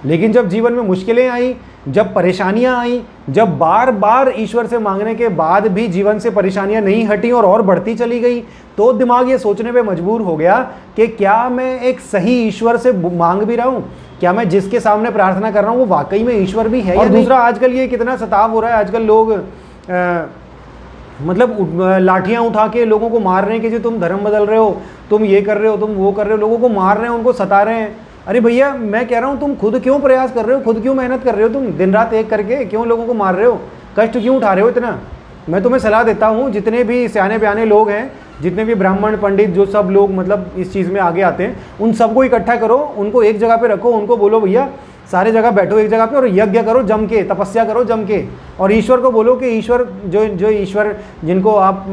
लेकिन जब जीवन में मुश्किलें आई, जब परेशानियां आई, जब बार बार ईश्वर से मांगने के बाद भी जीवन से परेशानियां नहीं हटी और बढ़ती चली गई, तो दिमाग ये सोचने पे मजबूर हो गया कि क्या मैं एक सही ईश्वर से मांग भी रहा हूँ, क्या मैं जिसके सामने प्रार्थना कर रहा हूँ वो वाकई में ईश्वर भी है। और दूसरा, आजकल ये कितना सताव हो रहा है, आजकल लोग मतलब लाठियां उठा के लोगों को मार रहे हैं कि जी तुम धर्म बदल रहे हो, तुम ये कर रहे हो, तुम वो कर रहे हो, लोगों को मार रहे हैं, उनको सता रहे हैं। अरे भैया, मैं कह रहा हूँ तुम खुद क्यों प्रयास कर रहे हो, खुद क्यों मेहनत कर रहे हो, तुम दिन रात एक करके क्यों लोगों को मार रहे हो, कष्ट क्यों उठा रहे हो इतना। मैं तुम्हें सलाह देता हूँ, जितने भी सियाने बयाने लोग हैं, जितने भी ब्राह्मण पंडित, जो सब लोग मतलब इस चीज़ में आगे आते हैं, उन सबको इकट्ठा करो, उनको एक जगह पे रखो, उनको बोलो भैया सारे जगह बैठो एक जगह पे और यज्ञ करो जम के, तपस्या करो जम के, और ईश्वर को बोलो कि ईश्वर जो ईश्वर जिनको आप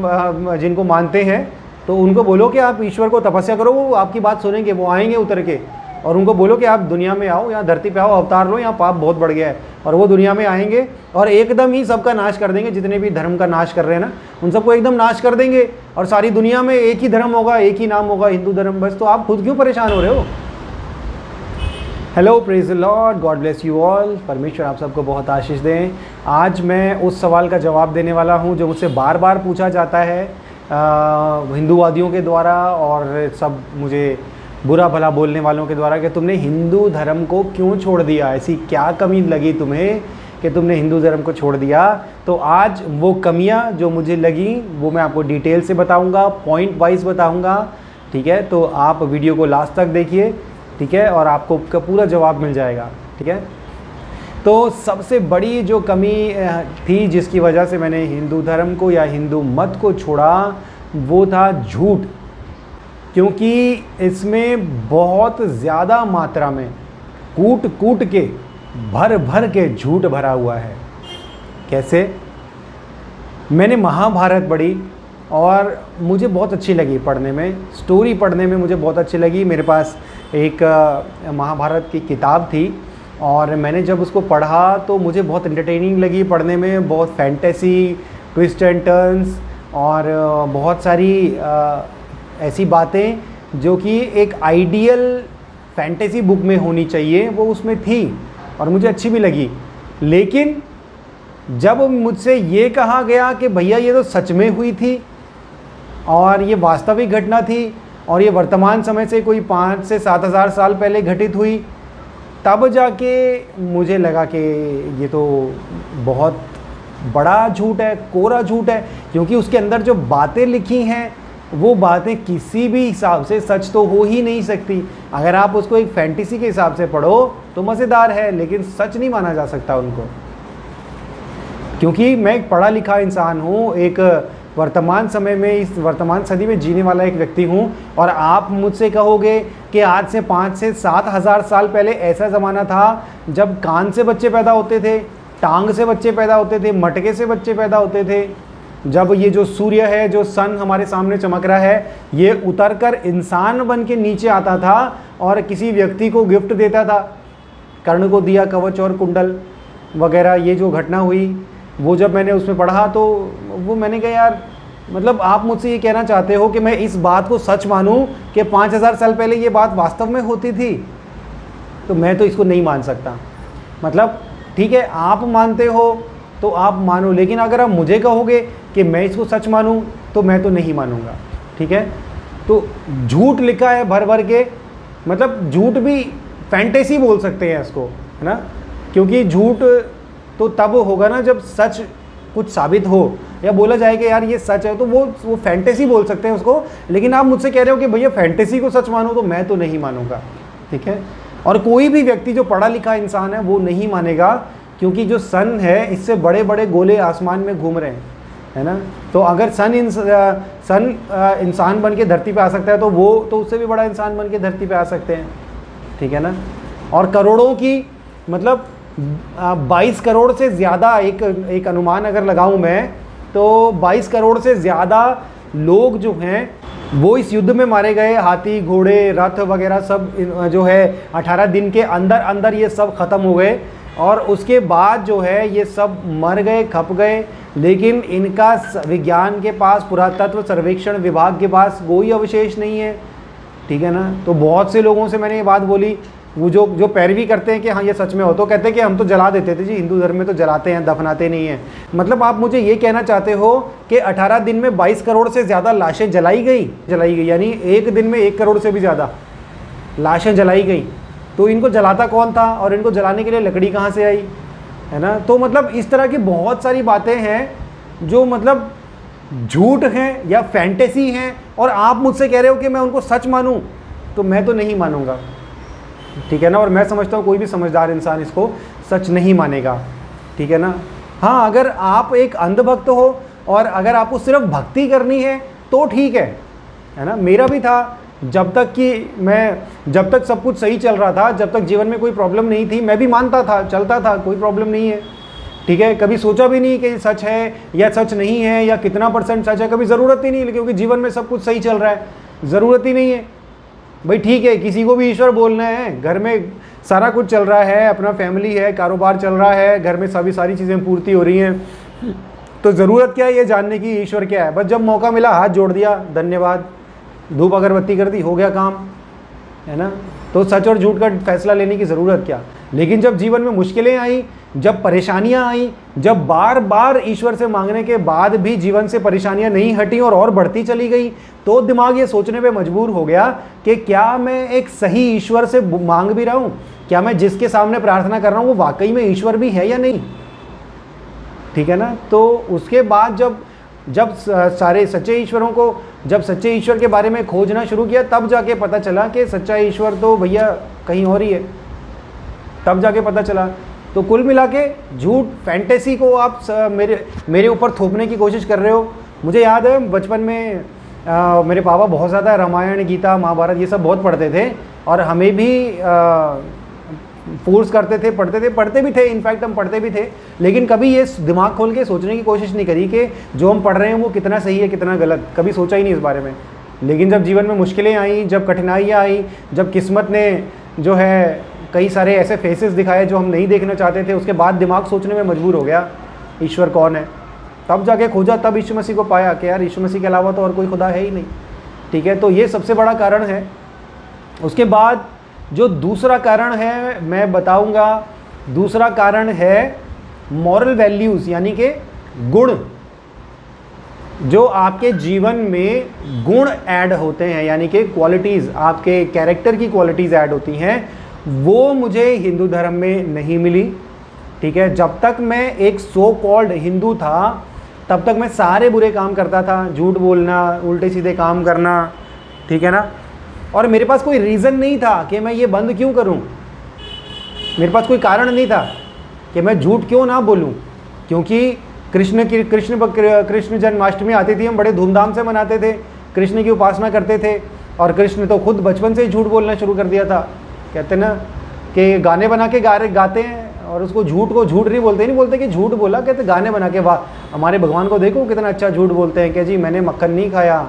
जिनको मानते हैं, तो उनको बोलो कि आप ईश्वर को तपस्या करो, वो आपकी बात सुनेंगे, वो आएंगे उतर के, और उनको बोलो कि आप दुनिया में आओ, यहाँ धरती पे आओ, अवतार लो, यहाँ पाप बहुत बढ़ गया है, और वो दुनिया में आएंगे और एकदम ही सबका नाश कर देंगे। जितने भी धर्म का नाश कर रहे हैं ना, उन सबको एकदम नाश कर देंगे और सारी दुनिया में एक ही धर्म होगा, एक ही नाम होगा, हिंदू धर्म। बस तो आप खुद क्यों परेशान हो रहे हो। Hello, praise the Lord, God bless you all. परमेश्वर आप सबको बहुत आशीष दें। आज मैं उस सवाल का जवाब देने वाला हूँ जो मुझसे बार बार पूछा जाता है हिंदूवादियों के द्वारा और सब मुझे बुरा भला बोलने वालों के द्वारा, कि तुमने हिंदू धर्म को क्यों छोड़ दिया, ऐसी क्या कमी लगी तुम्हें कि तुमने हिंदू धर्म को छोड़ दिया। तो आज वो कमियां जो मुझे लगी वो मैं आपको डिटेल से बताऊंगा, पॉइंट वाइज बताऊंगा, ठीक है। तो आप वीडियो को लास्ट तक देखिए, ठीक है, और आपको उसका पूरा जवाब मिल जाएगा, ठीक है। तो सबसे बड़ी जो कमी थी जिसकी वजह से मैंने हिंदू धर्म को या हिंदू मत को छोड़ा, वो था झूठ। क्योंकि इसमें बहुत ज़्यादा मात्रा में कूट कूट के भर भर के झूठ भरा हुआ है। कैसे? मैंने महाभारत पढ़ी और मुझे बहुत अच्छी लगी पढ़ने में, स्टोरी पढ़ने में मुझे बहुत अच्छी लगी। मेरे पास एक महाभारत की किताब थी और मैंने जब उसको पढ़ा तो मुझे बहुत एंटरटेनिंग लगी पढ़ने में। बहुत फैंटेसी, ट्विस्ट एंड टर्न्स और बहुत सारी ऐसी बातें जो कि एक आइडियल फैंटेसी बुक में होनी चाहिए वो उसमें थी और मुझे अच्छी भी लगी। लेकिन जब मुझसे ये कहा गया कि भैया ये तो सच में हुई थी और ये वास्तविक घटना थी और ये वर्तमान समय से कोई 5 से 7 हज़ार साल पहले घटित हुई, तब जाके मुझे लगा कि ये तो बहुत बड़ा झूठ है, कोरा झूठ है। क्योंकि उसके अंदर जो बातें लिखी हैं वो बातें किसी भी हिसाब से सच तो हो ही नहीं सकती। अगर आप उसको एक फैंटेसी के हिसाब से पढ़ो तो मज़ेदार है, लेकिन सच नहीं माना जा सकता उनको। क्योंकि मैं एक पढ़ा लिखा इंसान हूँ, एक वर्तमान समय में, इस वर्तमान सदी में जीने वाला एक व्यक्ति हूँ, और आप मुझसे कहोगे कि आज से 5 से 7 हज़ार साल पहले ऐसा ज़माना था जब कान से बच्चे पैदा होते थे, टांग से बच्चे पैदा होते थे, मटके से बच्चे पैदा होते थे, जब ये जो सूर्य है, जो सन हमारे सामने चमक रहा है, ये उतरकर इंसान बन के नीचे आता था और किसी व्यक्ति को गिफ्ट देता था, कर्ण को दिया कवच और कुंडल वगैरह। ये जो घटना हुई वो जब मैंने उसमें पढ़ा तो वो मैंने कहा यार, मतलब आप मुझसे ये कहना चाहते हो कि मैं इस बात को सच मानूं कि 5000 साल पहले ये बात वास्तव में होती थी? तो मैं तो इसको नहीं मान सकता। मतलब ठीक है, आप मानते हो तो आप मानो, लेकिन अगर आप मुझे कहोगे कि मैं इसको सच मानूं तो मैं तो नहीं मानूंगा, ठीक है। तो झूठ लिखा है भर भर के, मतलब झूठ भी फैंटेसी बोल सकते हैं इसको, है ना। क्योंकि झूठ तो तब होगा ना जब सच कुछ साबित हो या बोला जाए कि यार ये सच है, तो वो फैंटेसी बोल सकते हैं उसको। लेकिन आप मुझसे कह रहे हो कि भैया फैंटेसी को सच मानो, तो मैं तो नहीं मानूंगा, ठीक है। और कोई भी व्यक्ति जो पढ़ा लिखा इंसान है वो नहीं मानेगा, क्योंकि जो सन है इससे बड़े बड़े गोले आसमान में घूम रहे हैं, है ना। तो अगर सन इंसान बन के धरती पे आ सकता है तो वो तो उससे भी बड़ा इंसान बन के धरती पे आ सकते हैं, ठीक है ना। और करोड़ों की, मतलब 22 करोड़ से ज़्यादा, एक अनुमान अगर लगाऊं मैं तो 22 करोड़ से ज़्यादा लोग जो हैं वो इस युद्ध में मारे गए। हाथी, घोड़े, रथ वगैरह सब जो है 18 दिन के अंदर अंदर ये सब ख़त्म हो गए, और उसके बाद जो है ये सब मर गए, खप गए। लेकिन इनका विज्ञान के पास, पुरातत्व सर्वेक्षण विभाग के पास कोई अवशेष नहीं है, ठीक है ना। तो बहुत से लोगों से मैंने ये बात बोली वो जो जो पैरवी करते हैं कि हाँ ये सच में हो, तो कहते हैं कि हम तो जला देते थे जी, हिंदू धर्म में तो जलाते हैं, दफनाते नहीं हैं। मतलब आप मुझे ये कहना चाहते हो कि 18 दिन में 22 करोड़ से ज़्यादा लाशें जलाई गई, यानी एक दिन में 1 करोड़ से भी ज़्यादा लाशें जलाई गई। तो इनको जलाता कौन था और इनको जलाने के लिए लकड़ी कहाँ से आई, है ना। तो मतलब इस तरह की बहुत सारी बातें हैं जो मतलब झूठ हैं या फैंटेसी हैं, और आप मुझसे कह रहे हो कि मैं उनको सच मानूं, तो मैं तो नहीं मानूंगा, ठीक है ना। और मैं समझता हूँ कोई भी समझदार इंसान इसको सच नहीं मानेगा, ठीक है ना। हाँ, अगर आप एक अंधभक्त हो और अगर आपको सिर्फ भक्ति करनी है तो ठीक है ना। मेरा भी था, जब तक सब कुछ सही चल रहा था, जब तक जीवन में कोई प्रॉब्लम नहीं थी, मैं भी मानता था, चलता था, कोई प्रॉब्लम नहीं है, ठीक है। कभी सोचा भी नहीं कि सच है या सच नहीं है या कितना % सच है, कभी ज़रूरत ही नहीं, क्योंकि जीवन में सब कुछ सही चल रहा है, ज़रूरत ही नहीं है भाई। ठीक है, किसी को भी ईश्वर बोलना है, घर में सारा कुछ चल रहा है, अपना फैमिली है, कारोबार चल रहा है, घर में सारी चीज़ें पूर्ति हो रही हैं, तो ज़रूरत क्या है ये जानने की ईश्वर क्या है। बस जब मौका मिला हाथ जोड़ दिया, धन्यवाद, धूप अगरबत्ती कर दी, हो गया काम, है ना। तो सच और झूठ का फैसला लेने की ज़रूरत क्या। लेकिन जब जीवन में मुश्किलें आई, जब परेशानियां आई, जब बार बार ईश्वर से मांगने के बाद भी जीवन से परेशानियां नहीं हटी और बढ़ती चली गई, तो दिमाग ये सोचने पे मजबूर हो गया कि क्या मैं एक सही ईश्वर से मांग भी रहा हूँ, क्या मैं जिसके सामने प्रार्थना कर रहा हूँ वो वाकई में ईश्वर भी है या नहीं, ठीक है ना। तो उसके बाद जब सारे सच्चे ईश्वर के बारे में खोजना शुरू किया, तब जाके पता चला कि सच्चा ईश्वर तो भैया कहीं और ही है, तब जाके पता चला। तो कुल मिला के झूठ, फैंटेसी को आप मेरे ऊपर थोपने की कोशिश कर रहे हो। मुझे याद है बचपन में मेरे पापा बहुत ज़्यादा रामायण, गीता, महाभारत ये सब बहुत पढ़ते थे, और हमें भी फोर्स करते थे, पढ़ते भी थे, इनफैक्ट हम पढ़ते भी थे, लेकिन कभी ये दिमाग खोल के सोचने की कोशिश नहीं करी कि जो हम पढ़ रहे हैं वो कितना सही है कितना गलत, कभी सोचा ही नहीं इस बारे में। लेकिन जब जीवन में मुश्किलें आई, जब कठिनाइयाँ आई, जब किस्मत ने जो है कई सारे ऐसे फेसेस दिखाए जो हम नहीं देखना चाहते थे, उसके बाद दिमाग सोचने में मजबूर हो गया ईश्वर कौन है। तब जाके खोजा, तब यीशु मसीह को पाया कि यार यीशु मसीह के अलावा तो और कोई खुदा है ही नहीं, ठीक है। तो ये सबसे बड़ा कारण है। उसके बाद जो दूसरा कारण है मैं बताऊंगा, दूसरा कारण है मॉरल वैल्यूज़, यानी कि गुण, जो आपके जीवन में गुण ऐड होते हैं, यानी कि क्वालिटीज़, आपके कैरेक्टर की क्वालिटीज़ ऐड होती हैं, वो मुझे हिंदू धर्म में नहीं मिली, ठीक है। जब तक मैं एक सो कॉल्ड हिंदू था तब तक मैं सारे बुरे काम करता था, झूठ बोलना, उल्टे सीधे काम करना, ठीक है ना। और मेरे पास कोई रीज़न नहीं था कि मैं ये बंद क्यों करूं, मेरे पास कोई कारण नहीं था कि मैं झूठ क्यों ना बोलूं, क्योंकि कृष्ण जन्माष्टमी आती थी, हम बड़े धूमधाम से मनाते थे, कृष्ण की उपासना करते थे, और कृष्ण तो खुद बचपन से ही झूठ बोलना शुरू कर दिया था। कहते ना कि गाने बना के गाते हैं, और उसको झूठ को झूठ नहीं बोलते कि झूठ बोला, कहते गाने बना के, वाह हमारे भगवान को देखो कितना अच्छा झूठ बोलते हैं कि जी मैंने मक्खन नहीं खाया,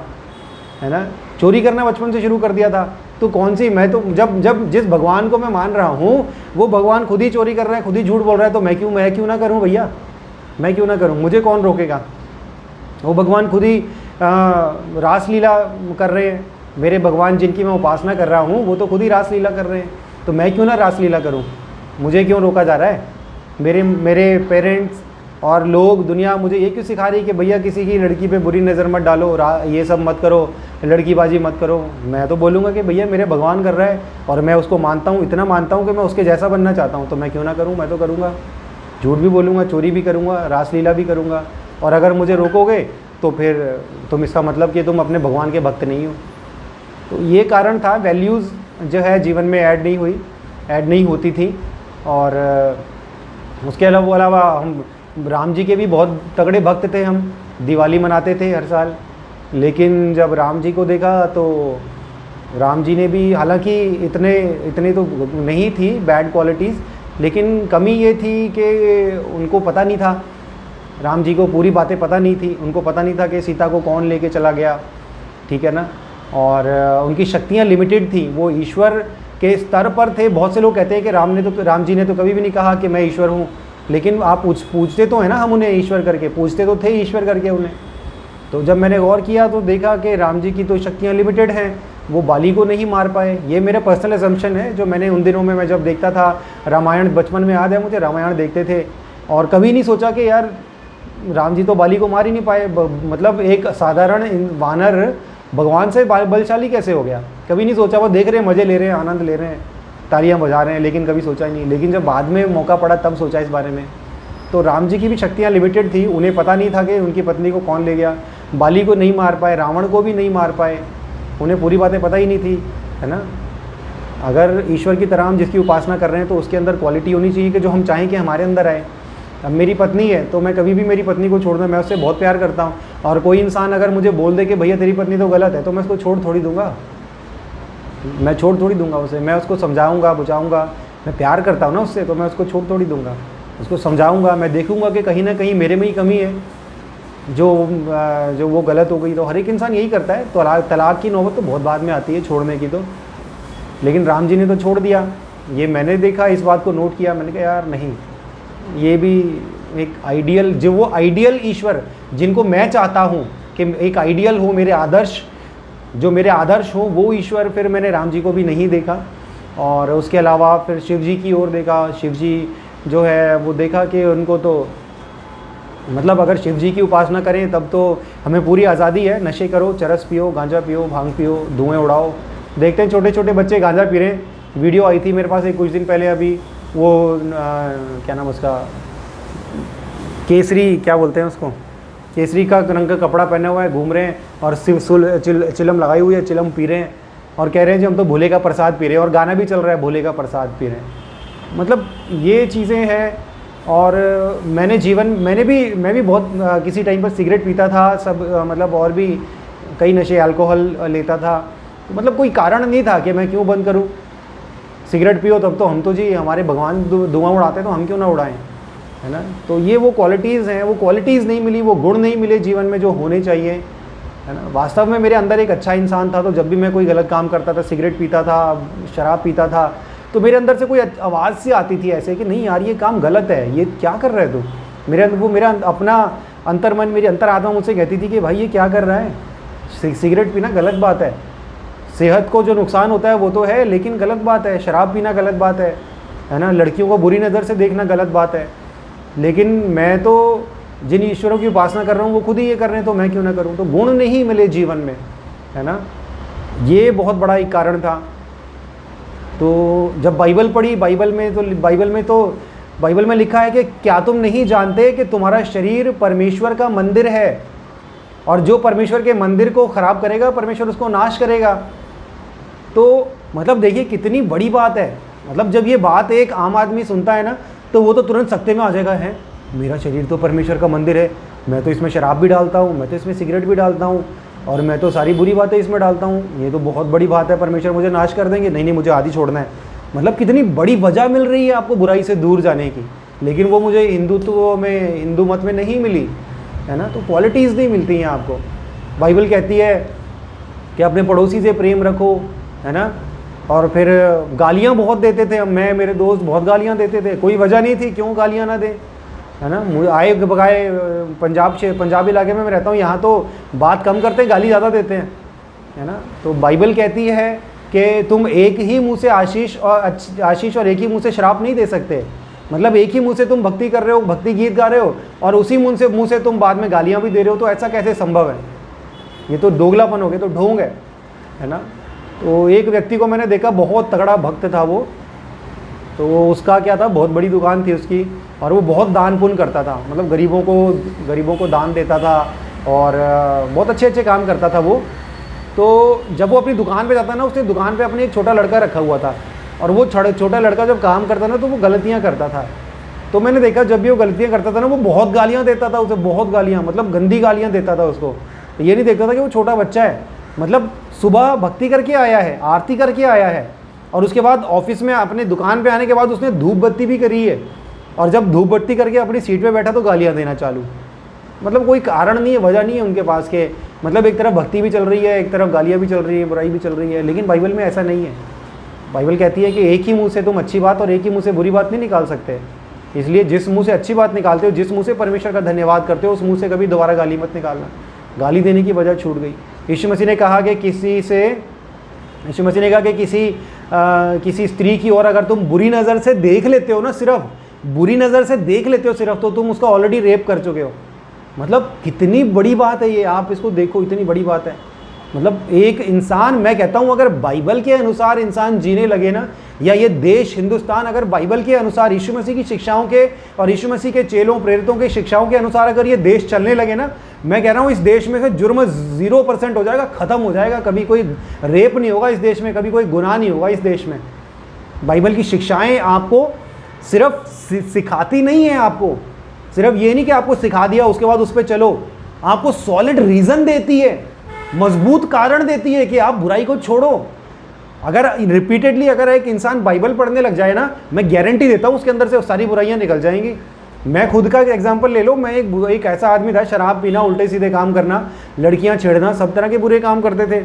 है ना। चोरी करना बचपन से शुरू कर दिया था। तो कौन सी, मैं तो जब जिस भगवान को मैं मान रहा हूँ वो भगवान खुद ही चोरी कर रहा है, खुद ही झूठ बोल रहा है, तो मैं क्यों ना करूँ भैया, मैं क्यों ना करूँ, मुझे कौन रोकेगा। वो भगवान खुद ही रासलीला कर रहे हैं, मेरे भगवान जिनकी मैं उपासना कर रहा हूँ वो तो खुद ही रासलीला कर रहे हैं, तो मैं क्यों ना रासलीला करूँ, मुझे क्यों रोका जा रहा है। मेरे पेरेंट्स और लोग, दुनिया मुझे ये क्यों सिखा रही है कि भैया किसी की लड़की पे बुरी नज़र मत डालो, ये सब मत करो, लड़कीबाजी मत करो। मैं तो बोलूँगा कि भैया मेरे भगवान कर रहा है और मैं उसको मानता हूँ, इतना मानता हूँ कि मैं उसके जैसा बनना चाहता हूँ, तो मैं क्यों ना करूँ, मैं तो करूँगा। झूठ भी बोलूँगा, चोरी भी करूँगा, रासलीला भी करूँगा, और अगर मुझे रोकोगे तो फिर तुम इसका मतलब कि तुम अपने भगवान के भक्त नहीं हो। तो ये कारण था, वैल्यूज़ जो है जीवन में ऐड नहीं होती थी। और उसके अलावा हम राम जी के भी बहुत तगड़े भक्त थे, हम दिवाली मनाते थे हर साल। लेकिन जब राम जी को देखा तो राम जी ने भी, हालांकि इतने तो नहीं थी बैड क्वालिटीज़, लेकिन कमी ये थी कि उनको पता नहीं था, राम जी को पूरी बातें पता नहीं थी, उनको पता नहीं था कि सीता को कौन लेके चला गया, ठीक है ना। और उनकी शक्तियाँ लिमिटेड थी, वो ईश्वर के स्तर पर थे। बहुत से लोग कहते हैं कि राम जी ने तो कभी भी नहीं कहा कि मैं ईश्वर हूँ, लेकिन आप पूछते तो है ना, हम उन्हें ईश्वर करके पूछते तो थे, ईश्वर करके उन्हें। तो जब मैंने गौर किया तो देखा कि राम जी की तो शक्तियाँ लिमिटेड हैं, वो बाली को नहीं मार पाए। ये मेरा पर्सनल असम्पशन है, जो मैंने उन दिनों में मैं जब देखता था रामायण, बचपन में याद है मुझे रामायण देखते थे, और कभी नहीं सोचा कि यार राम जी तो बाली को मार ही नहीं पाए। मतलब एक साधारण वानर भगवान से बलशाली कैसे हो गया, कभी नहीं सोचा। वो देख रहे हैं, मज़े ले रहे हैं, आनंद ले रहे हैं, तालियां बजा रहे हैं, लेकिन कभी सोचा ही नहीं। लेकिन जब बाद में मौका पड़ा तब सोचा इस बारे में। तो राम जी की भी शक्तियाँ लिमिटेड थी, उन्हें पता नहीं था कि उनकी पत्नी को कौन ले गया। बाली को नहीं मार पाए, रावण को भी नहीं मार पाए, उन्हें पूरी बातें पता ही नहीं थी, है ना। अगर ईश्वर की तरह हम जिसकी उपासना कर रहे हैं तो उसके अंदर क्वालिटी होनी चाहिए कि जो हम चाहें कि हमारे अंदर आए। अब मेरी पत्नी है तो मैं कभी भी मेरी पत्नी को छोड़ दूँ, मैं उससे बहुत प्यार करता हूँ। और कोई इंसान अगर मुझे बोल दे कि भैया तेरी पत्नी तो गलत है, तो मैं उसको छोड़ थोड़ी दूंगा, मैं छोड़ थोड़ी दूंगा उसे। मैं उसको समझाऊंगा, बुझाऊंगा, मैं प्यार करता हूँ ना उससे, तो मैं उसको छोड़ थोड़ी दूंगा। उसको समझाऊंगा, मैं देखूंगा कि कहीं ना कहीं मेरे में ही कमी है, जो वो गलत हो गई। तो हर एक इंसान यही करता है। तलाक की नौबत तो बहुत बाद में आती है छोड़ने की तो, लेकिन राम जी ने तो छोड़ दिया। ये मैंने देखा, इस बात को नोट किया, मैंने कहा यार नहीं, ये भी एक आइडियल, जो वो आइडियल ईश्वर जिनको मैं चाहता हूँ कि एक आइडियल हो, मेरे आदर्श, जो मेरे आदर्श हो, वो ईश्वर फिर मैंने राम जी को भी नहीं देखा। और उसके अलावा फिर शिव जी की ओर देखा। शिव जी जो है वो देखा कि उनको तो मतलब अगर शिव जी की उपासना करें तब तो हमें पूरी आज़ादी है। नशे करो, चरस पियो, गांजा पियो, भांग पियो, धुएँ उड़ाओ। देखते हैं छोटे छोटे बच्चे गांजा पी रहे हैं। वीडियो आई थी मेरे पास एक कुछ दिन पहले, अभी वो क्या नाम उसका, केसरी क्या बोलते हैं उसको, केसरी का रंग का कपड़ा पहने हुआ है, घूम रहे हैं और चिलम लगाई हुई है, चिलम पी रहे हैं और कह रहे हैं जी हम तो भोले का प्रसाद पी रहे हैं, और गाना भी चल रहा है भोले का प्रसाद पी रहे हैं। मतलब ये चीज़ें हैं। और मैं भी बहुत किसी टाइम पर सिगरेट पीता था, सब मतलब और भी कई नशे, अल्कोहल लेता था। तो मतलब कोई कारण नहीं था कि मैं क्यों बंद करूं। सिगरेट पियो तब तो हम तो जी हमारे भगवान धुआं उड़ाते, तो हम क्यों ना उड़ाएं, है ना। तो ये वो क्वालिटीज़ हैं, वो क्वालिटीज़ नहीं मिली, वो गुण नहीं मिले जीवन में जो होने चाहिए, है ना। वास्तव में मेरे अंदर एक अच्छा इंसान था, तो जब भी मैं कोई गलत काम करता था, सिगरेट पीता था, शराब पीता था, तो मेरे अंदर से कोई आवाज़ सी आती थी ऐसे कि नहीं यार ये काम गलत है, ये क्या कर रहा है तू। मेरा अपना अंतर्मन, मेरी अंतरात्मा मुझसे कहती थी कि भाई ये क्या कर रहा है, सिगरेट पीना गलत बात है, सेहत को जो नुकसान होता है वो तो है, लेकिन गलत बात है। शराब पीना गलत बात है ना। लड़कियों को बुरी नज़र से देखना गलत बात है। लेकिन मैं तो जिन ईश्वरों की उपासना कर रहा हूँ वो खुद ही ये कर रहे हैं, तो मैं क्यों ना करूँ। तो गुण नहीं मिले जीवन में, है ना, ये बहुत बड़ा एक कारण था। तो जब बाइबल पढ़ी, बाइबल में लिखा है कि क्या तुम नहीं जानते कि तुम्हारा शरीर परमेश्वर का मंदिर है, और जो परमेश्वर के मंदिर को ख़राब करेगा परमेश्वर उसको नाश करेगा। तो मतलब देखिए कितनी बड़ी बात है। मतलब जब ये बात एक आम आदमी सुनता है ना, तो वो तो तुरंत सत्ते में आ जाएगा, है मेरा शरीर तो परमेश्वर का मंदिर है, मैं तो इसमें शराब भी डालता हूँ, मैं तो इसमें सिगरेट भी डालता हूँ, और मैं तो सारी बुरी बातें इसमें डालता हूँ, ये तो बहुत बड़ी बात है, परमेश्वर मुझे नाश कर देंगे, नहीं मुझे आदि छोड़ना है। मतलब कितनी बड़ी वजह मिल रही है आपको बुराई से दूर जाने की, लेकिन वो मुझे हिंदू मत में नहीं मिली, है ना। तो क्वालिटीज़ नहीं मिलती हैं आपको। बाइबल कहती है कि अपने पड़ोसी से प्रेम रखो, है ना। और फिर गालियाँ बहुत देते थे, मैं मेरे दोस्त बहुत गालियाँ देते थे, कोई वजह नहीं थी क्यों गालियाँ ना दें, है ना। मुझे आए बगाए पंजाब इलाके में मैं रहता हूँ, यहाँ तो बात कम करते हैं, गाली ज़्यादा देते हैं, है ना। तो बाइबल कहती है कि तुम एक ही मुँह से आशीष और एक ही मुँह से श्राप नहीं दे सकते। मतलब एक ही मुँह से तुम भक्ति कर रहे हो, भक्ति गीत गा रहे हो, और उसी मुँह से तुम बाद में गालियाँ भी दे रहे हो, तो ऐसा कैसे संभव है। ये तो दोगलापन हो गया, तो ढोंग है ना। तो एक व्यक्ति को मैंने देखा, बहुत तगड़ा भक्त था वो, तो उसका क्या था, बहुत बड़ी दुकान थी उसकी, और वो बहुत दान पुण्य करता था, मतलब गरीबों को दान देता था, और बहुत अच्छे अच्छे काम करता था वो। तो जब वो अपनी दुकान पे जाता ना, उसने दुकान पे अपने एक छोटा लड़का रखा हुआ था, और वो छोटा लड़का जब काम करता ना तो वो गलतियाँ करता था। तो मैंने देखा जब भी वो गलतियाँ करता था ना, वो बहुत गालियाँ देता था उसे, बहुत गालियाँ, मतलब गंदी गालियाँ देता था उसको। ये नहीं देखता था कि वो छोटा बच्चा है, मतलब सुबह भक्ति करके आया है, आरती करके आया है, और उसके बाद ऑफिस में अपने दुकान पे आने के बाद उसने धूप बत्ती भी करी है, और जब धूप बत्ती करके अपनी सीट पे बैठा तो गालियाँ देना चालू। मतलब कोई कारण नहीं है, वजह नहीं है उनके पास के, मतलब एक तरफ भक्ति भी चल रही है, एक तरफ गालियाँ भी चल रही है, बुराई भी चल रही है। लेकिन बाइबल में ऐसा नहीं है। बाइबल कहती है कि एक ही मुँह से तुम अच्छी बात और एक ही मुँह से बुरी बात नहीं निकाल सकते। इसलिए जिस मुँह से अच्छी बात निकालते हो, जिस मुँह से परमेश्वर का धन्यवाद करते हो, उस मुँह से कभी दोबारा गाली मत निकालना। गाली देने की वजह छूट गई। यीशु मसीह ने कहा कि किसी से यीशु मसीह ने कहा कि किसी स्त्री की ओर अगर तुम बुरी नज़र से देख लेते हो ना, सिर्फ बुरी नज़र से देख लेते हो सिर्फ, तो तुम उसका ऑलरेडी रेप कर चुके हो। मतलब कितनी बड़ी बात है ये, आप इसको देखो, इतनी बड़ी बात है। मतलब एक इंसान, मैं कहता हूँ अगर बाइबल के अनुसार इंसान जीने लगे ना, या ये देश हिंदुस्तान अगर बाइबल के अनुसार यीशु मसीह की शिक्षाओं के और यीशु मसीह के चेलों प्रेरितों के शिक्षाओं के अनुसार अगर ये देश चलने लगे ना, मैं कह रहा हूँ इस देश में से जुर्म 0% हो जाएगा, ख़त्म हो जाएगा। कभी कोई रेप नहीं होगा इस देश में, कभी कोई गुनाह नहीं होगा इस देश में। बाइबल की शिक्षाएँ आपको सिर्फ सिखाती नहीं है, आपको सिर्फ ये नहीं कि आपको सिखा दिया उसके बाद उस पर चलो, आपको सॉलिड रीज़न देती है, मजबूत कारण देती है कि आप बुराई को छोड़ो। अगर रिपीटेडली अगर एक इंसान बाइबल पढ़ने लग जाए ना, मैं गारंटी देता हूँ उसके अंदर से सारी बुराइयाँ निकल जाएंगी। मैं खुद का एग्जांपल ले लो, मैं एक ऐसा आदमी था, शराब पीना, उल्टे सीधे काम करना, लड़कियाँ छेड़ना, सब तरह के बुरे काम करते थे।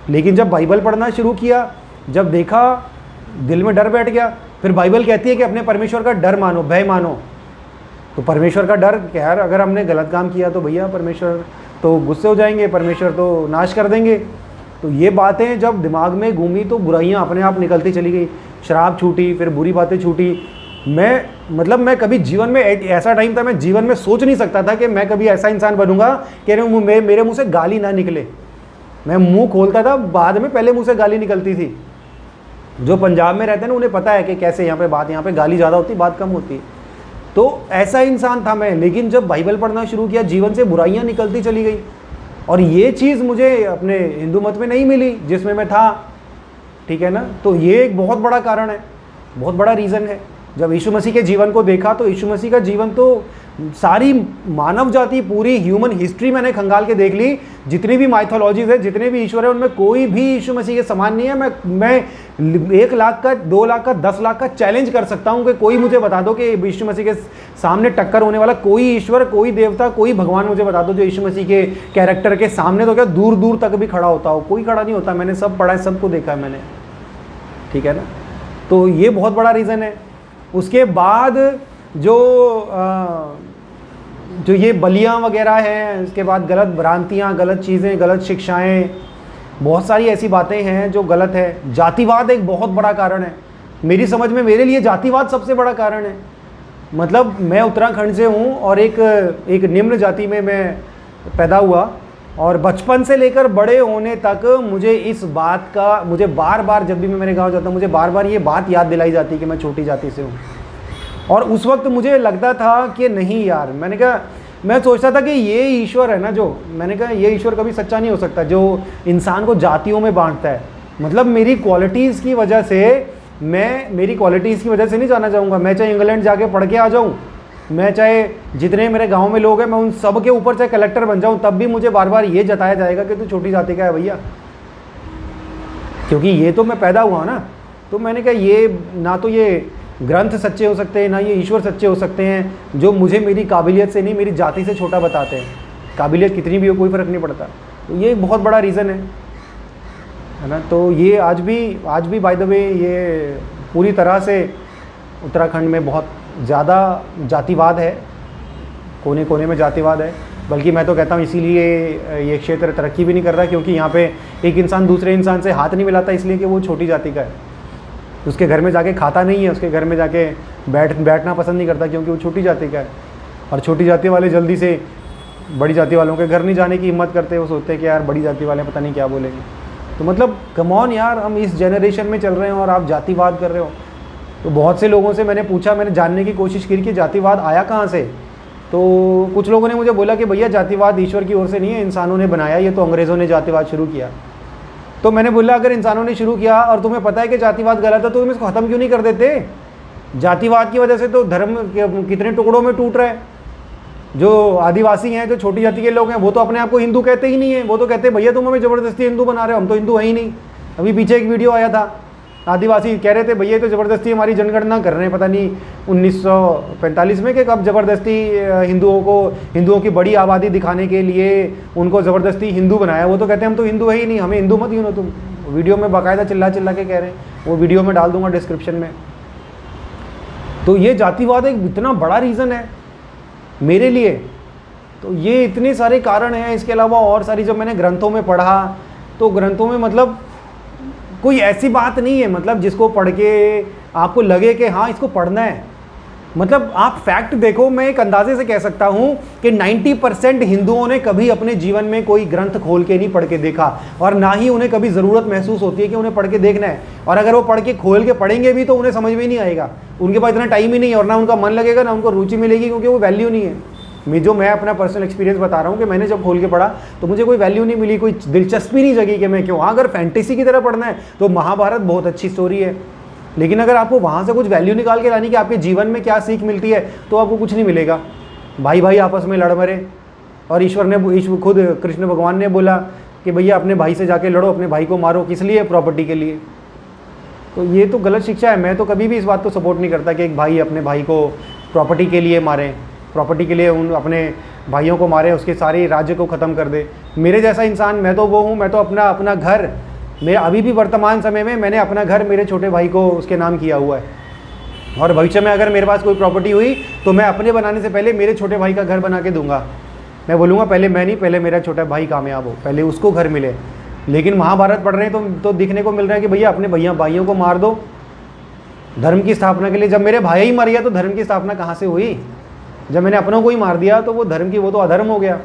लेकिन जब बाइबल पढ़ना शुरू किया, जब देखा, दिल में डर बैठ गया। फिर बाइबल कहती है कि अपने परमेश्वर का डर मानो, भय मानो। तो परमेश्वर का डर क्या है, अगर हमने गलत काम किया तो भैया परमेश्वर तो गुस्से हो जाएंगे, परमेश्वर तो नाश कर देंगे। तो ये बातें जब दिमाग में घूमी तो बुराइयां अपने आप निकलती चली गई, शराब छूटी, फिर बुरी बातें छूटी। मैं कभी जीवन में ऐसा टाइम था, मैं जीवन में सोच नहीं सकता था कि मैं कभी ऐसा इंसान बनूंगा कि मेरे मुंह से गाली ना निकले। मैं मुंह खोलता था, बाद में पहले मुंह से गाली निकलती थी। जो पंजाब में रहते हैं ना, उन्हें पता है कि कैसे यहाँ पे गाली ज़्यादा होती, बात कम होती। तो ऐसा इंसान था मैं। लेकिन जब बाइबल पढ़ना शुरू किया, जीवन से बुराइयां निकलती चली गई। और ये चीज़ मुझे अपने हिंदू मत में नहीं मिली जिसमें मैं था, ठीक है ना। तो ये एक बहुत बड़ा कारण है, बहुत बड़ा रीज़न है। जब यीशु मसीह के जीवन को देखा तो यीशु मसीह का जीवन तो सारी मानव जाति, पूरी ह्यूमन हिस्ट्री मैंने खंगाल के देख ली। जितनी भी माइथोलॉजीज है, जितने भी ईश्वर है, उनमें कोई भी यीशु मसीह के समान नहीं है। मैं 1 लाख का, 2 लाख का, 10 लाख का चैलेंज कर सकता हूं कि कोई मुझे बता दो कि यीशु मसीह के सामने टक्कर होने वाला कोई ईश्वर, कोई देवता, कोई भगवान मुझे बता दो जो यीशु मसीह के कैरेक्टर के सामने तो क्या दूर दूर तक भी खड़ा होता हो। कोई खड़ा नहीं होता। मैंने सब पढ़ा है, सबको देखा है मैंने, ठीक है ना। तो ये बहुत बड़ा रीज़न है। उसके बाद जो ये बलियाँ वगैरह हैं, इसके बाद गलत भ्रांतियाँ, गलत चीज़ें, गलत शिक्षाएं, बहुत सारी ऐसी बातें हैं जो गलत है। जातिवाद एक बहुत बड़ा कारण है मेरी समझ में। मेरे लिए जातिवाद सबसे बड़ा कारण है। मतलब मैं उत्तराखंड से हूँ और एक निम्न जाति में मैं पैदा हुआ, और बचपन से लेकर बड़े होने तक मुझे इस बात का, मुझे बार बार जब भी मैं मेरे गाँव जाता हूँ, मुझे बार बार ये बात याद दिलाई जाती है कि मैं छोटी जाति से हूँ। और उस वक्त मुझे लगता था कि नहीं यार, मैंने कहा, मैं सोचता था कि ये ईश्वर है ना, जो मैंने कहा ये ईश्वर कभी सच्चा नहीं हो सकता जो इंसान को जातियों में बांटता है। मतलब मेरी क्वालिटीज़ की वजह से, मेरी क्वालिटीज़ की वजह से नहीं जाना चाहूँगा। मैं चाहे इंग्लैंड जाके पढ़ के आ जाऊँ, मैं चाहे जितने मेरे गाँव में लोग हैं मैं उन सब के ऊपर चाहे कलेक्टर बन जाऊँ, तब भी मुझे बार बार ये जताया जाएगा कि तू छोटी जाति का है भैया, क्योंकि ये तो मैं पैदा हुआ ना। तो मैंने कहा ये ना तो ये ग्रंथ सच्चे हो सकते हैं, ना ये ईश्वर सच्चे हो सकते हैं जो मुझे मेरी काबिलियत से नहीं, मेरी जाति से छोटा बताते हैं। काबिलियत कितनी भी हो, कोई फ़र्क नहीं पड़ता। तो ये एक बहुत बड़ा रीज़न है ना। तो ये आज भी बाय द वे ये पूरी तरह से उत्तराखंड में बहुत ज़्यादा जातिवाद है, कोने कोने में जातिवाद है। बल्कि मैं तो कहता हूँ इसीलिए ये क्षेत्र तरक्की भी नहीं कर रहा, क्योंकि यहाँ पे एक इंसान दूसरे इंसान से हाथ नहीं मिलाता, इसलिए कि वो छोटी जाति का है। उसके घर में जाके खाता नहीं है, उसके घर में जाके बैठना पसंद नहीं करता, क्योंकि वो छोटी जाति का है। और छोटी जाति वाले जल्दी से बड़ी जाति वालों के घर नहीं जाने की हिम्मत करते। वो सोचते हैं कि यार बड़ी जाति वाले पता नहीं क्या बोलेंगे। तो मतलब कम ऑन यार, हम इस जनरेशन में चल रहे हैं और आप जातिवाद कर रहे हो। तो बहुत से लोगों से मैंने पूछा, मैंने जानने की कोशिश की कि जातिवाद आया कहाँ से। तो कुछ लोगों ने मुझे बोला कि भैया जातिवाद ईश्वर की ओर से नहीं है, इंसानों ने बनाया, ये तो अंग्रेज़ों ने जातिवाद शुरू किया। तो मैंने बोला अगर इंसानों ने शुरू किया और तुम्हें पता है कि जातिवाद गलत है, तो तुम इसको ख़त्म क्यों नहीं कर देते। जातिवाद की वजह से तो धर्म कितने टुकड़ों में टूट रहा है। जो आदिवासी हैं, जो छोटी जाति के लोग हैं, वो तो अपने आप को हिंदू कहते ही नहीं है। वो तो कहते हैं भैया तुम हमें ज़बरदस्ती हिंदू बना रहे हो, हम तो हिंदू है ही नहीं। अभी पीछे एक वीडियो आया था, आदिवासी कह रहे थे भैया तो ज़बरदस्ती हमारी जनगणना कर रहे हैं, पता नहीं 1945 में कि कब ज़बरदस्ती हिंदुओं की बड़ी आबादी दिखाने के लिए उनको ज़बरदस्ती हिंदू बनाया। वो तो कहते हैं हम तो हिंदू है ही नहीं, हमें हिंदू मत गिनो तुम। वीडियो में बाकायदा चिल्ला चिल्ला के कह रहे हैं, वो वीडियो में डाल दूंगा डिस्क्रिप्शन में। तो ये जातिवाद एक इतना बड़ा रीज़न है मेरे लिए। तो ये इतने सारे कारण हैं। इसके अलावा और सारी, जब मैंने ग्रंथों में पढ़ा तो ग्रंथों में मतलब कोई ऐसी बात नहीं है मतलब जिसको पढ़ के आपको लगे कि हाँ इसको पढ़ना है। मतलब आप फैक्ट देखो, मैं एक अंदाजे से कह सकता हूँ कि 90% हिंदुओं ने कभी अपने जीवन में कोई ग्रंथ खोल के नहीं पढ़ के देखा, और ना ही उन्हें कभी ज़रूरत महसूस होती है कि उन्हें पढ़ के देखना है। और अगर वो पढ़ के खोल के पढ़ेंगे भी तो उन्हें समझ में ही नहीं आएगा, उनके पास इतना टाइम ही नहीं है, और ना उनका मन लगेगा ना उनको रुचि मिलेगी, क्योंकि वो वैल्यू नहीं है। मैं अपना पर्सनल एक्सपीरियंस बता रहा हूँ कि मैंने जब खोल के पढ़ा तो मुझे कोई वैल्यू नहीं मिली, कोई दिलचस्पी नहीं जगी कि मैं क्यों। हाँ, अगर फैंटेसी की तरह पढ़ना है तो महाभारत बहुत अच्छी स्टोरी है, लेकिन अगर आपको वहाँ से कुछ वैल्यू निकाल के लानी कि आपके जीवन में क्या सीख मिलती है तो आपको कुछ नहीं मिलेगा। भाई भाई आपस में लड़ मरे, और ईश्वर खुद कृष्ण भगवान ने बोला कि भैया अपने भाई से जाके लड़ो, अपने भाई को मारो, किस लिए? प्रॉपर्टी के लिए। तो ये तो गलत शिक्षा है। मैं तो कभी भी इस बात को सपोर्ट नहीं करता कि एक भाई अपने भाई को प्रॉपर्टी के लिए मारे, प्रॉपर्टी के लिए उन अपने भाइयों को मारे, उसके सारे राज्य को ख़त्म कर दे। मेरे जैसा इंसान मैं तो वो हूँ, मैं तो अपना घर, मैं अभी भी वर्तमान समय में मैंने अपना घर मेरे छोटे भाई को उसके नाम किया हुआ है, और भविष्य में अगर मेरे पास कोई प्रॉपर्टी हुई तो मैं अपने बनाने से पहले मेरे छोटे भाई का घर बना के दूंगा। मैं बोलूँगा पहले मैं नहीं, पहले मेरा छोटा भाई कामयाब हो, पहले उसको घर मिले। लेकिन महाभारत पढ़ रहे हैं तो दिखने को मिल रहा है कि भैया अपने भाइयों को मार दो धर्म की स्थापना के लिए। जब मेरे भाई ही मर गया तो धर्म की स्थापना कहाँ से हुई? जब मैंने अपनों को ही मार दिया तो वो तो अधर्म हो गया।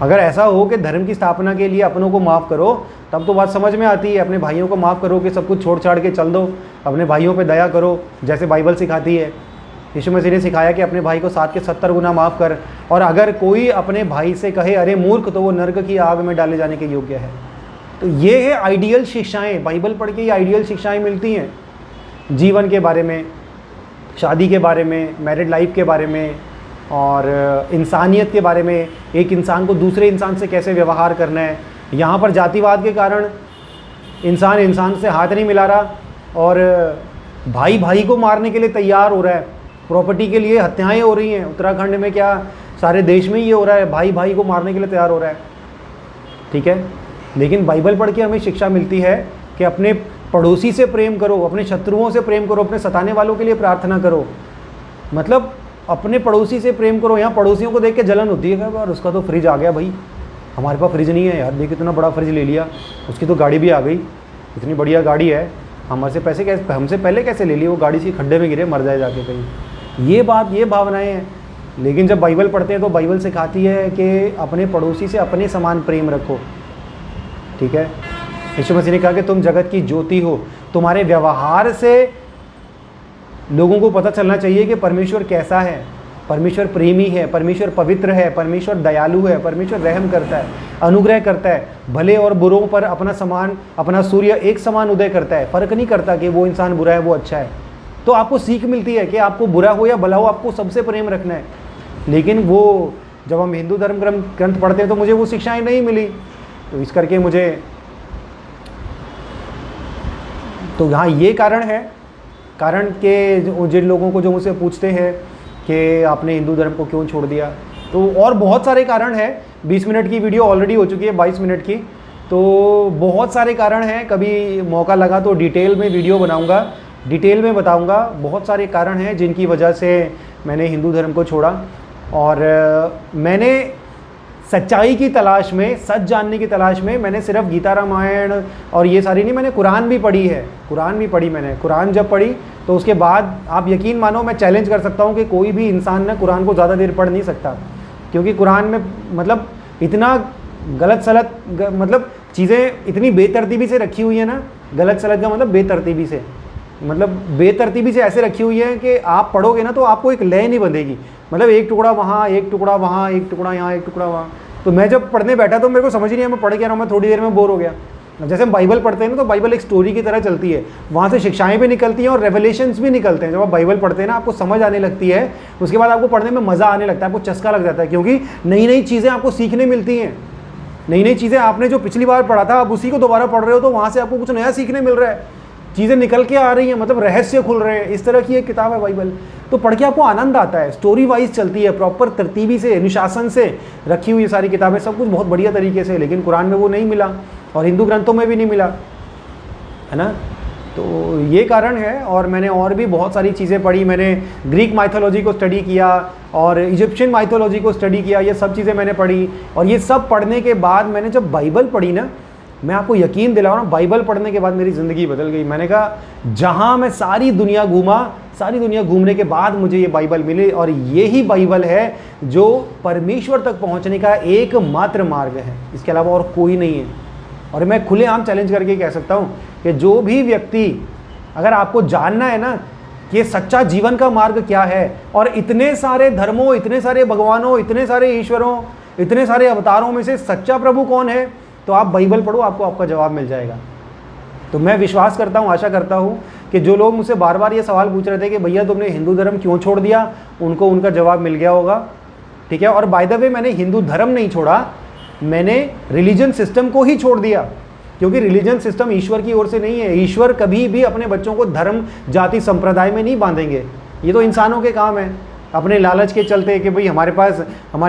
अगर ऐसा हो कि धर्म की स्थापना के लिए अपनों को माफ़ करो तब तो बात समझ में आती है। अपने भाइयों को माफ़ करो कि सब कुछ छोड़ छाड़ के चल दो, अपने भाइयों पे दया करो, जैसे बाइबल सिखाती है। यीशु मसीह ने सिखाया कि अपने भाई को 7 के 70 गुना माफ़ कर, और अगर कोई अपने भाई से कहे अरे मूर्ख, तो वो नर्क की आग में डाले जाने के योग्य है। तो ये है आइडियल शिक्षाएँ। बाइबल पढ़ के ये आइडियल शिक्षाएँ मिलती हैं, जीवन के बारे में, शादी के बारे में, मैरिड लाइफ के बारे में, और इंसानियत के बारे में, एक इंसान को दूसरे इंसान से कैसे व्यवहार करना है। यहाँ पर जातिवाद के कारण इंसान से हाथ नहीं मिला रहा, और भाई भाई को मारने के लिए तैयार हो रहा है, प्रॉपर्टी के लिए हत्याएं हो रही हैं। उत्तराखंड में क्या सारे देश में ये हो रहा है, भाई भाई को मारने के लिए तैयार हो रहा है। ठीक है, लेकिन बाइबल पढ़ के हमें शिक्षा मिलती है कि अपने पड़ोसी से प्रेम करो, अपने शत्रुओं से प्रेम करो, अपने सताने वालों के लिए प्रार्थना करो। मतलब अपने पड़ोसी से प्रेम करो। यहाँ पड़ोसियों को देख के जलन होती है कि यार उसका तो फ्रिज आ गया, भाई हमारे पास फ्रिज नहीं है यार, देख इतना बड़ा फ्रिज ले लिया, उसकी तो गाड़ी भी आ गई, इतनी बढ़िया गाड़ी है, हमसे पहले कैसे ले ली, वो गाड़ी से खड्डे में गिरे मर जाए जाके कहीं। ये भावनाएं हैं। लेकिन जब बाइबल पढ़ते हैं तो बाइबल सिखाती है कि अपने पड़ोसी से अपने समान प्रेम रखो। ठीक है, यीशु मसीह ने कहा कि तुम जगत की ज्योति हो। तुम्हारे व्यवहार से लोगों को पता चलना चाहिए कि परमेश्वर कैसा है। परमेश्वर प्रेमी है, परमेश्वर पवित्र है, परमेश्वर दयालु है, परमेश्वर रहम करता है, अनुग्रह करता है, भले और बुरों पर अपना सूर्य एक समान उदय करता है, फ़र्क नहीं करता कि वो इंसान बुरा है वो अच्छा है। तो आपको सीख मिलती है कि आपको बुरा हो या भला हो, आपको सबसे प्रेम रखना है। लेकिन वो जब हम हिंदू धर्म ग्रंथ पढ़ते हैं तो मुझे वो शिक्षाएं नहीं मिली, तो इस करके मुझे तो यहाँ ये कारण के जिन लोगों को जो मुझसे पूछते हैं कि आपने हिंदू धर्म को क्यों छोड़ दिया, तो और बहुत सारे कारण हैं। 20 मिनट की वीडियो ऑलरेडी हो चुकी है, 22 मिनट की, तो बहुत सारे कारण हैं। कभी मौका लगा तो डिटेल में वीडियो बनाऊंगा, डिटेल में बताऊंगा। बहुत सारे कारण हैं जिनकी वजह से मैंने हिंदू धर्म को छोड़ा, और मैंने सच्चाई की तलाश में, सच जानने की तलाश में मैंने सिर्फ गीता रामायण और ये सारी नहीं, मैंने कुरान भी पढ़ी है। मैंने कुरान जब पढ़ी तो उसके बाद आप यकीन मानो, मैं चैलेंज कर सकता हूँ कि कोई भी इंसान ना कुरान को ज़्यादा देर पढ़ नहीं सकता, क्योंकि कुरान में मतलब इतना गलत सलत मतलब चीज़ें इतनी बेतरतीबी से रखी हुई है ना। गलत सलत का मतलब बेतरतीबी से ऐसे रखी हुई है कि आप पढ़ोगे ना तो आपको एक लय नहीं बंधेगी। मतलब एक टुकड़ा वहाँ, एक टुकड़ा वहाँ, एक टुकड़ा यहाँ, एक टुकड़ा वहाँ। तो मैं जब पढ़ने बैठा तो मेरे को समझ ही नहीं, मैं पढ़ क्या रहा हूँ, मैं थोड़ी देर में बोर हो गया। जैसे हम बाइबल पढ़ते हैं ना तो बाइबल एक स्टोरी की तरह चलती है, वहाँ से शिक्षाएं भी निकलती हैं और रेवलेशंस भी निकलते हैं। जब आप बाइबल पढ़ते हैं ना आपको समझ आने लगती है, उसके बाद आपको पढ़ने में मज़ा आने लगता है, आपको चस्का लग जाता है, क्योंकि नई नई चीज़ें आपको सीखने मिलती हैं। नई नई चीज़ें आपने जो पिछली बार पढ़ा था आप उसी को दोबारा पढ़ रहे हो, तो वहाँ से आपको कुछ नया सीखने मिल रहा है, चीज़ें निकल के आ रही हैं, मतलब रहस्य खुल रहे हैं। इस तरह की एक किताब है बाइबल, तो पढ़ के आपको आनंद आता है। स्टोरी वाइज चलती है, प्रॉपर तरतीबी से, अनुशासन से रखी हुई सारी किताबें, सब कुछ बहुत बढ़िया तरीके से। लेकिन कुरान में वो नहीं मिला और हिंदू ग्रंथों में भी नहीं मिला, है ना। तो ये कारण है। और मैंने और भी बहुत सारी चीज़ें पढ़ी। मैंने ग्रीक माइथोलॉजी को स्टडी किया और इजिप्शियन माइथोलॉजी को स्टडी किया, ये सब चीज़ें मैंने पढ़ी। और ये सब पढ़ने के बाद मैंने जब बाइबल पढ़ी ना, मैं आपको यकीन दिला रहा हूँ, बाइबल पढ़ने के बाद मेरी ज़िंदगी बदल गई। मैंने कहा जहाँ मैं सारी दुनिया घूमा, सारी दुनिया घूमने के बाद मुझे ये बाइबल मिली, और यही बाइबल है जो परमेश्वर तक पहुँचने का एकमात्र मार्ग है, इसके अलावा और कोई नहीं है। और मैं खुलेआम चैलेंज करके कह सकता हूँ कि जो भी व्यक्ति, अगर आपको जानना है ना कि सच्चा जीवन का मार्ग क्या है, और इतने सारे धर्मों, इतने सारे भगवानों, इतने सारे ईश्वरों, इतने सारे अवतारों में से सच्चा प्रभु कौन है, तो आप बाइबल पढ़ो, आपको आपका जवाब मिल जाएगा। तो मैं विश्वास करता हूँ, आशा करता हूँ कि जो लोग मुझसे बार बार ये सवाल पूछ रहे थे कि भैया तुमने हिंदू धर्म क्यों छोड़ दिया, उनको उनका जवाब मिल गया होगा। ठीक है, और बाय द वे मैंने हिंदू धर्म नहीं छोड़ा, मैंने रिलीजन सिस्टम को ही छोड़ दिया, क्योंकि रिलीजन सिस्टम ईश्वर की ओर से नहीं है। ईश्वर कभी भी अपने बच्चों को धर्म, जाति, संप्रदाय में नहीं बांधेंगे। ये तो इंसानों के काम है, अपने लालच के चलते कि भाई हमारे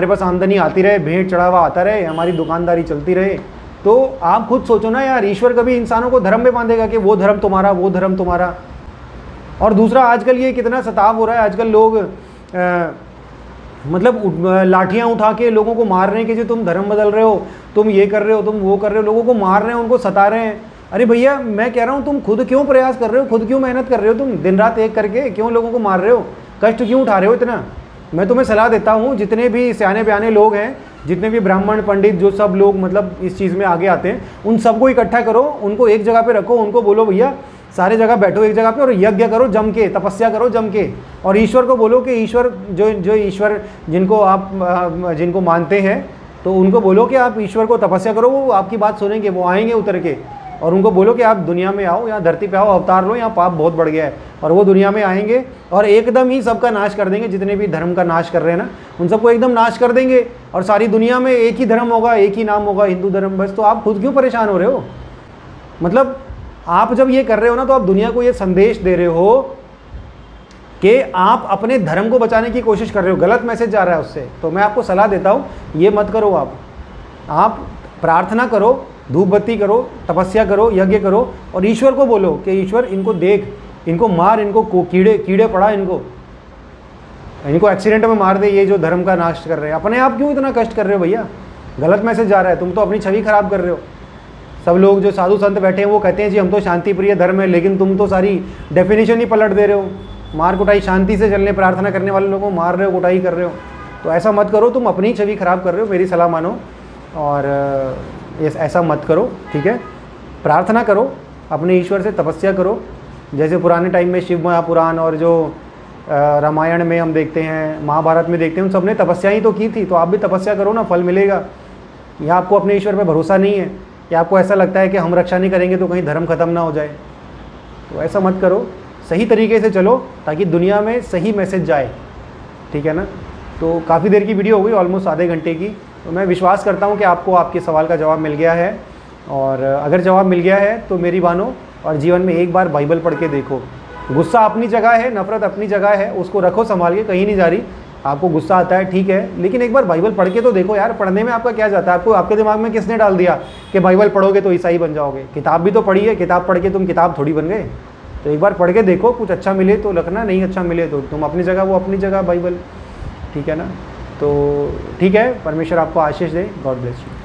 पास आमदनी आती रहे, भेंट चढ़ावा आता रहे, हमारी दुकानदारी चलती रहे। तो आप खुद सोचो ना यार, ईश्वर कभी इंसानों को धर्म में बांधेगा कि वो धर्म तुम्हारा, वो धर्म तुम्हारा। और दूसरा, आजकल ये कितना सताव हो रहा है, आजकल लोग मतलब लाठियां उठा के लोगों को मार रहे हैं कि जी तुम धर्म बदल रहे हो, तुम ये कर रहे हो, तुम वो कर रहे हो, लोगों को मार रहे हैं, उनको सता रहे हैं। अरे भैया मैं कह रहा हूँ, तुम खुद क्यों प्रयास कर रहे हो, खुद क्यों मेहनत कर रहे हो, तुम दिन रात एक करके क्यों लोगों को मार रहे हो, कष्ट क्यों उठा रहे हो इतना। मैं तुम्हें सलाह देता हूँ, जितने भी सियाने बयाने लोग हैं, जितने भी ब्राह्मण पंडित, जो सब लोग मतलब इस चीज़ में आगे आते हैं, उन सबको इकट्ठा करो, उनको एक जगह पे रखो, उनको बोलो भैया सारे जगह बैठो एक जगह पे और यज्ञ करो जम के, तपस्या करो जम के, और ईश्वर को बोलो कि ईश्वर जो ईश्वर जिनको आप जिनको मानते हैं, तो उनको बोलो कि आप ईश्वर को तपस्या करो, वो आपकी बात सुनेंगे, वो आएंगे उतर के। और उनको बोलो कि आप दुनिया में आओ, यहाँ धरती पे आओ, अवतार लो, यहाँ पाप बहुत बढ़ गया है। और वो दुनिया में आएंगे और एकदम ही सबका नाश कर देंगे, जितने भी धर्म का नाश कर रहे हैं ना, उन सबको एकदम नाश कर देंगे, और सारी दुनिया में एक ही धर्म होगा, एक ही नाम होगा, हिंदू धर्म। बस तो आप खुद क्यों परेशान हो रहे हो। मतलब आप जब ये कर रहे हो ना, तो आप दुनिया को ये संदेश दे रहे हो कि आप अपने धर्म को बचाने की कोशिश कर रहे हो, गलत मैसेज जा रहा है उससे। तो मैं आपको सलाह देता हूँ, ये मत करो। आप प्रार्थना करो, धूप बत्ती करो, तपस्या करो, यज्ञ करो, और ईश्वर को बोलो कि ईश्वर इनको देख, इनको मार, इनको कीड़े पड़ा, इनको एक्सीडेंट में मार दे, ये जो धर्म का नाश कर रहे हैं। अपने आप क्यों इतना कष्ट कर रहे हो भैया, गलत मैसेज जा रहा है, तुम तो अपनी छवि खराब कर रहे हो। सब लोग जो साधु संत बैठे हैं वो कहते हैं जी हम तो शांति प्रिय धर्म है, लेकिन तुम तो सारी डेफिनेशन ही पलट दे रहे हो, मार कुटाई, शांति से चलने प्रार्थना करने वाले लोगों को मार रहे हो, कुटाई कर रहे हो। तो ऐसा मत करो, तुम अपनी छवि खराब कर रहे हो, मेरी सलाह मानो और ऐसा मत करो। ठीक है, प्रार्थना करो, अपने ईश्वर से तपस्या करो, जैसे पुराने टाइम में शिव महापुराण और जो रामायण में हम देखते हैं, महाभारत में देखते हैं, उन सब ने तपस्या ही तो की थी। तो आप भी तपस्या करो ना, फल मिलेगा। या आपको अपने ईश्वर पर भरोसा नहीं है, या आपको ऐसा लगता है कि हम रक्षा नहीं करेंगे तो कहीं धर्म खत्म ना हो जाए, तो ऐसा मत करो, सही तरीके से चलो ताकि दुनिया में सही मैसेज जाए। ठीक है ना। तो काफ़ी देर की वीडियो हो गई, ऑलमोस्ट आधे घंटे की। तो मैं विश्वास करता हूँ कि आपको आपके सवाल का जवाब मिल गया है, और अगर जवाब मिल गया है तो मेरी मानो और जीवन में एक बार बाइबल पढ़ के देखो। गुस्सा अपनी जगह है, नफरत अपनी जगह है, उसको रखो संभाल के, कहीं नहीं जा रही। आपको गुस्सा आता है ठीक है, लेकिन एक बार बाइबल पढ़ के तो देखो यार। पढ़ने में आपका क्या जाता है, आपको आपके दिमाग में किसने डाल दिया कि बाइबल पढ़ोगे तो ईसाई बन जाओगे। किताब भी तो पढ़ी है, किताब पढ़ के तुम किताब थोड़ी बन गए। तो एक बार पढ़ के देखो, कुछ अच्छा मिले तो रखना, नहीं अच्छा मिले तो तुम अपनी जगह, वो अपनी जगह बाइबल। ठीक है ना। तो ठीक है, परमेश्वर आपको आशीष दे। God bless you.